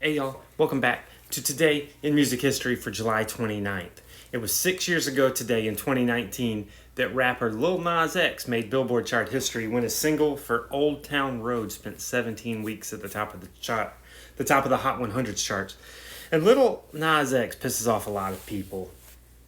Hey y'all, welcome back to Today in Music History for July 29th. It was 6 years ago today in 2019 that rapper Lil Nas X made Billboard chart history when his single for Old Town Road spent 17 weeks at the top of the Hot 100 charts. And Lil Nas X pisses off a lot of people,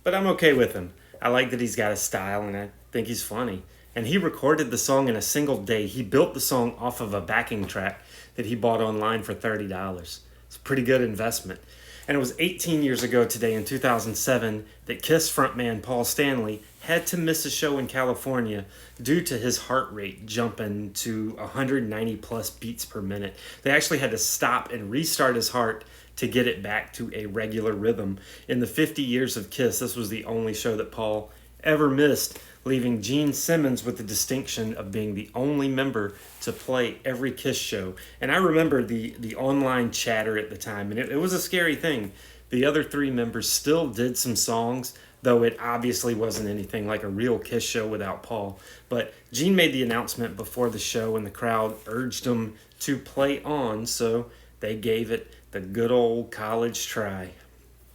but I'm okay with him. I like that he's got a style and I think he's funny. And he recorded the song in a single day. He built the song off of a backing track that he bought online for $30. It's a pretty good investment. And it was 18 years ago today in 2007 that Kiss frontman Paul Stanley had to miss a show in California due to his heart rate jumping to 190 plus beats per minute. They actually had to stop and restart his heart to get it back to a regular rhythm. In the 50 years of Kiss, this was the only show that Paul ever missed, leaving Gene Simmons with the distinction of being the only member to play every Kiss show. And I remember the online chatter at the time, and it was a scary thing. The other three members still did some songs, though it obviously wasn't anything like a real Kiss show without Paul. But Gene made the announcement before the show, and the crowd urged him to play on, so they gave it the good old college try.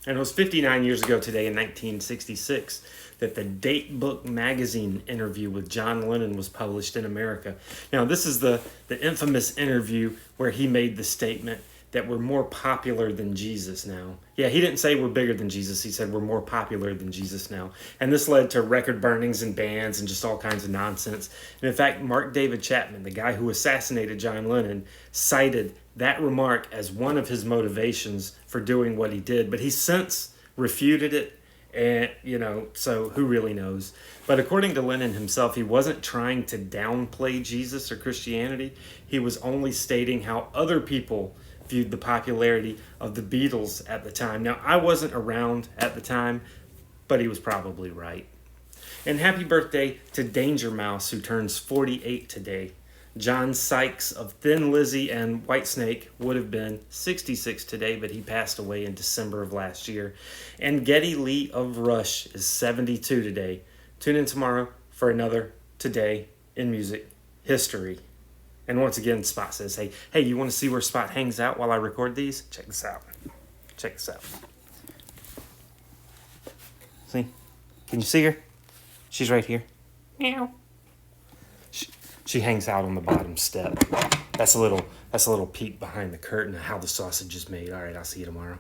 And it was 59 years ago today in 1966 that the Date Book magazine interview with John Lennon was published in America. Now, this is the infamous interview where he made the statement that we're more popular than Jesus now. Yeah, he didn't say we're bigger than Jesus. He said we're more popular than Jesus now. And this led to record burnings and bans and just all kinds of nonsense. And in fact, Mark David Chapman, the guy who assassinated John Lennon, cited that remark as one of his motivations for doing what he did. But he's since refuted it. And, so who really knows? But according to Lennon himself, he wasn't trying to downplay Jesus or Christianity. He was only stating how other people viewed the popularity of the Beatles at the time. Now, I wasn't around at the time, but he was probably right. And happy birthday to Danger Mouse, who turns 48 today. John Sykes of Thin Lizzy and Whitesnake would have been 66 today, but he passed away in December of last year. And Geddy Lee of Rush is 72 today. Tune in tomorrow for another Today in Music History. And once again, Spot says, hey, you want to see where Spot hangs out while I record these? Check this out. See? Can you see her? She's right here. Meow. She hangs out on the bottom step. That's a little peek behind the curtain of how the sausage is made. All right, I'll see you tomorrow.